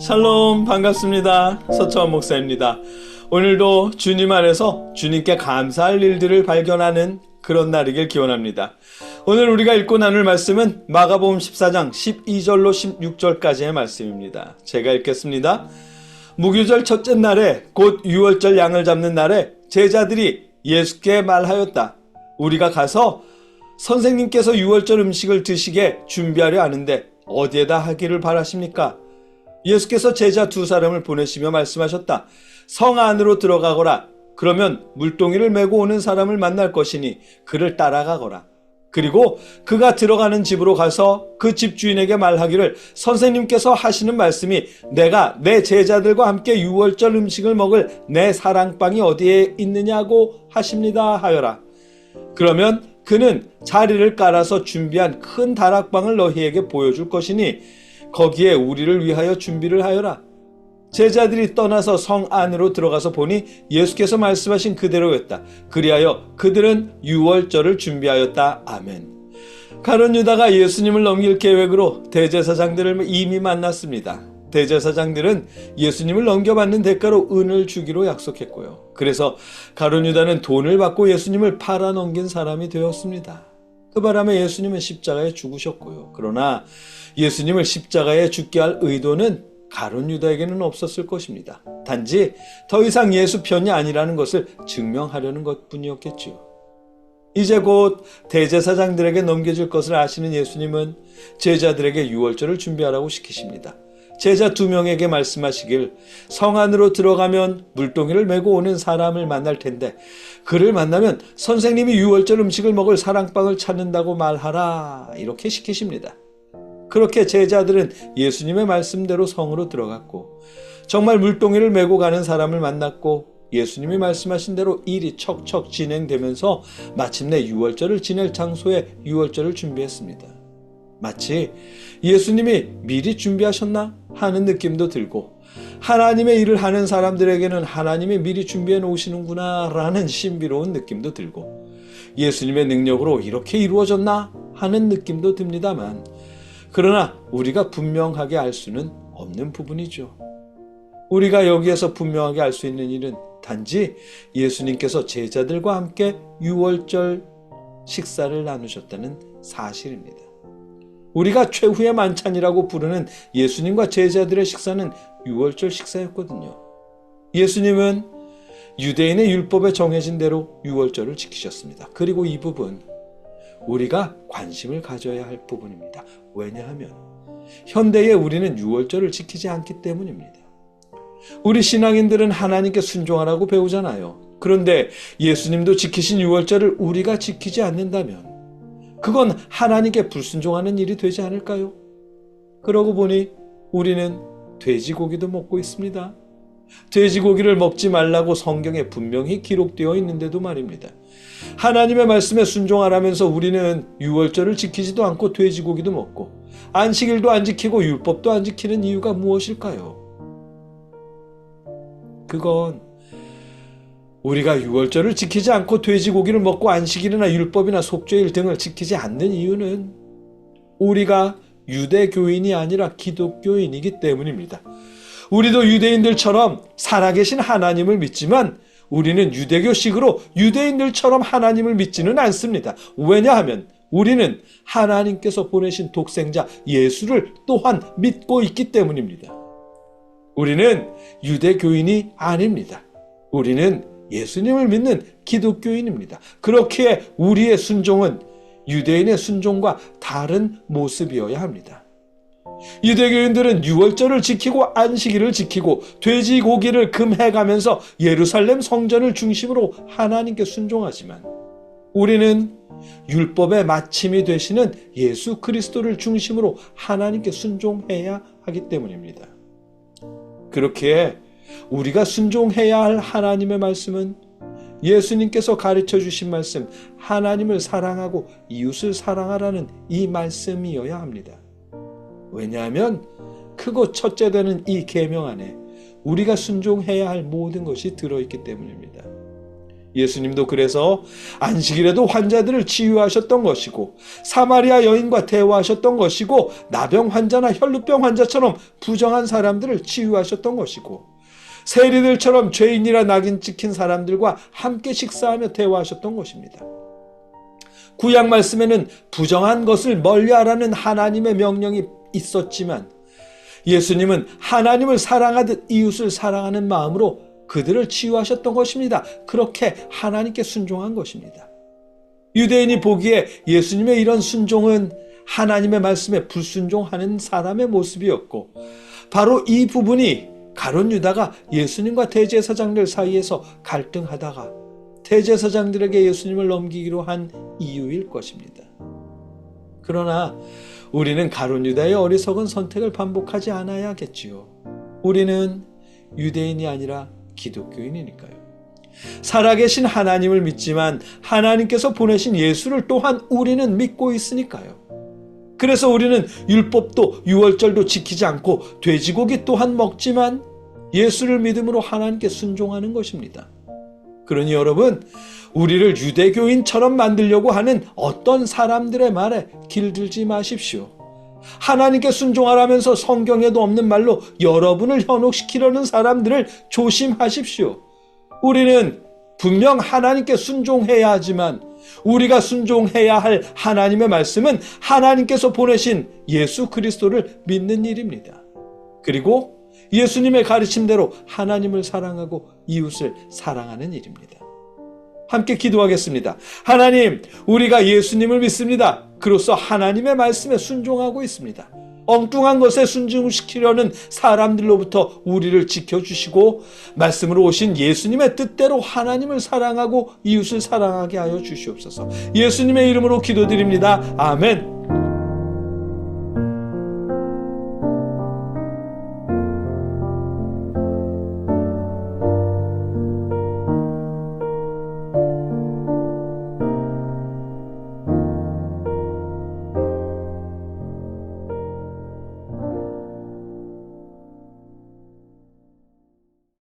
샬롬, 반갑습니다. 서처원 목사입니다. 오늘도 주님 안에서 주님께 감사할 일들을 발견하는 그런 날이길 기원합니다. 오늘 우리가 읽고 나눌 말씀은 마가복음 14장 12절로 16절까지의 말씀입니다. 제가 읽겠습니다. 무교절 첫째 날에 곧 유월절 양을 잡는 날에 제자들이 예수께 말하였다. 우리가 가서 선생님께서 유월절 음식을 드시게 준비하려 하는데 어디에다 하기를 바라십니까? 예수께서 제자 두 사람을 보내시며 말씀하셨다. 성 안으로 들어가거라. 그러면 물동이를 메고 오는 사람을 만날 것이니 그를 따라가거라. 그리고 그가 들어가는 집으로 가서 그 집주인에게 말하기를 선생님께서 하시는 말씀이 내가 내 제자들과 함께 유월절 음식을 먹을 내 사랑방이 어디에 있느냐고 하십니다 하여라. 그러면 그는 자리를 깔아서 준비한 큰 다락방을 너희에게 보여줄 것이니 거기에 우리를 위하여 준비를 하여라. 제자들이 떠나서 성 안으로 들어가서 보니 예수께서 말씀하신 그대로였다. 그리하여 그들은 유월절을 준비하였다. 아멘. 가룟 유다가 예수님을 넘길 계획으로 대제사장들을 이미 만났습니다. 대제사장들은 예수님을 넘겨받는 대가로 은을 주기로 약속했고요. 그래서 가룟 유다는 돈을 받고 예수님을 팔아넘긴 사람이 되었습니다. 그 바람에 예수님은 십자가에 죽으셨고요. 그러나 예수님을 십자가에 죽게 할 의도는 가룟 유다에게는 없었을 것입니다. 단지 더 이상 예수 편이 아니라는 것을 증명하려는 것뿐이었겠지요. 이제 곧 대제사장들에게 넘겨질 것을 아시는 예수님은 제자들에게 유월절을 준비하라고 시키십니다. 제자 두 명에게 말씀하시길 성 안으로 들어가면 물동이를 메고 오는 사람을 만날 텐데 그를 만나면 선생님이 유월절 음식을 먹을 사랑방을 찾는다고 말하라 이렇게 시키십니다. 그렇게 제자들은 예수님의 말씀대로 성으로 들어갔고 정말 물동이를 메고 가는 사람을 만났고 예수님이 말씀하신 대로 일이 척척 진행되면서 마침내 유월절을 지낼 장소에 유월절을 준비했습니다. 마치 예수님이 미리 준비하셨나 하는 느낌도 들고 하나님의 일을 하는 사람들에게는 하나님이 미리 준비해 놓으시는구나 라는 신비로운 느낌도 들고 예수님의 능력으로 이렇게 이루어졌나 하는 느낌도 듭니다만 그러나 우리가 분명하게 알 수는 없는 부분이죠. 우리가 여기에서 분명하게 알 수 있는 일은 단지 예수님께서 제자들과 함께 유월절 식사를 나누셨다는 사실입니다. 우리가 최후의 만찬이라고 부르는 예수님과 제자들의 식사는 유월절 식사였거든요. 예수님은 유대인의 율법에 정해진 대로 유월절을 지키셨습니다. 그리고 이 부분 우리가 관심을 가져야 할 부분입니다. 왜냐하면 현대에 우리는 유월절을 지키지 않기 때문입니다. 우리 신앙인들은 하나님께 순종하라고 배우잖아요. 그런데 예수님도 지키신 유월절을 우리가 지키지 않는다면 그건 하나님께 불순종하는 일이 되지 않을까요? 그러고 보니 우리는 돼지고기도 먹고 있습니다. 돼지고기를 먹지 말라고 성경에 분명히 기록되어 있는데도 말입니다. 하나님의 말씀에 순종하라면서 우리는 유월절을 지키지도 않고 돼지고기도 먹고 안식일도 안 지키고 율법도 안 지키는 이유가 무엇일까요? 그건 우리가 유월절을 지키지 않고 돼지고기를 먹고 안식일이나 율법이나 속죄일 등을 지키지 않는 이유는 우리가 유대교인이 아니라 기독교인이기 때문입니다. 우리도 유대인들처럼 살아계신 하나님을 믿지만 우리는 유대교식으로 유대인들처럼 하나님을 믿지는 않습니다. 왜냐하면 우리는 하나님께서 보내신 독생자 예수를 또한 믿고 있기 때문입니다. 우리는 유대교인이 아닙니다. 우리는 예수님을 믿는 기독교인입니다. 그렇기에 우리의 순종은 유대인의 순종과 다른 모습이어야 합니다. 유대교인들은 유월절을 지키고 안식일을 지키고 돼지고기를 금해가면서 예루살렘 성전을 중심으로 하나님께 순종하지만 우리는 율법의 마침이 되시는 예수 그리스도를 중심으로 하나님께 순종해야 하기 때문입니다. 그렇기에 우리가 순종해야 할 하나님의 말씀은 예수님께서 가르쳐 주신 말씀, 하나님을 사랑하고 이웃을 사랑하라는 이 말씀이어야 합니다. 왜냐하면 크고 첫째 되는 이 계명 안에 우리가 순종해야 할 모든 것이 들어있기 때문입니다. 예수님도 그래서 안식일에도 환자들을 치유하셨던 것이고 사마리아 여인과 대화하셨던 것이고 나병 환자나 혈루병 환자처럼 부정한 사람들을 치유하셨던 것이고 세리들처럼 죄인이라 낙인 찍힌 사람들과 함께 식사하며 대화하셨던 것입니다. 구약 말씀에는 부정한 것을 멀리하라는 하나님의 명령이 있었지만 예수님은 하나님을 사랑하듯 이웃을 사랑하는 마음으로 그들을 치유하셨던 것입니다. 그렇게 하나님께 순종한 것입니다. 유대인이 보기에 예수님의 이런 순종은 하나님의 말씀에 불순종하는 사람의 모습이었고 바로 이 부분이 가룟 유다가 예수님과 대제사장들 사이에서 갈등하다가 대제사장들에게 예수님을 넘기기로 한 이유일 것입니다. 그러나 우리는 가룟 유다의 어리석은 선택을 반복하지 않아야겠지요. 우리는 유대인이 아니라 기독교인이니까요. 살아계신 하나님을 믿지만 하나님께서 보내신 예수를 또한 우리는 믿고 있으니까요. 그래서 우리는 율법도 유월절도 지키지 않고 돼지고기 또한 먹지만 예수를 믿음으로 하나님께 순종하는 것입니다. 그러니 여러분, 우리를 유대교인처럼 만들려고 하는 어떤 사람들의 말에 길들지 마십시오. 하나님께 순종하라면서 성경에도 없는 말로 여러분을 현혹시키려는 사람들을 조심하십시오. 우리는 분명 하나님께 순종해야 하지만 우리가 순종해야 할 하나님의 말씀은 하나님께서 보내신 예수 그리스도를 믿는 일입니다. 그리고 예수님의 가르침대로 하나님을 사랑하고 이웃을 사랑하는 일입니다. 함께 기도하겠습니다. 하나님, 우리가 예수님을 믿습니다. 그로써 하나님의 말씀에 순종하고 있습니다. 엉뚱한 것에 순종시키려는 사람들로부터 우리를 지켜주시고 말씀으로 오신 예수님의 뜻대로 하나님을 사랑하고 이웃을 사랑하게 하여 주시옵소서. 예수님의 이름으로 기도드립니다. 아멘.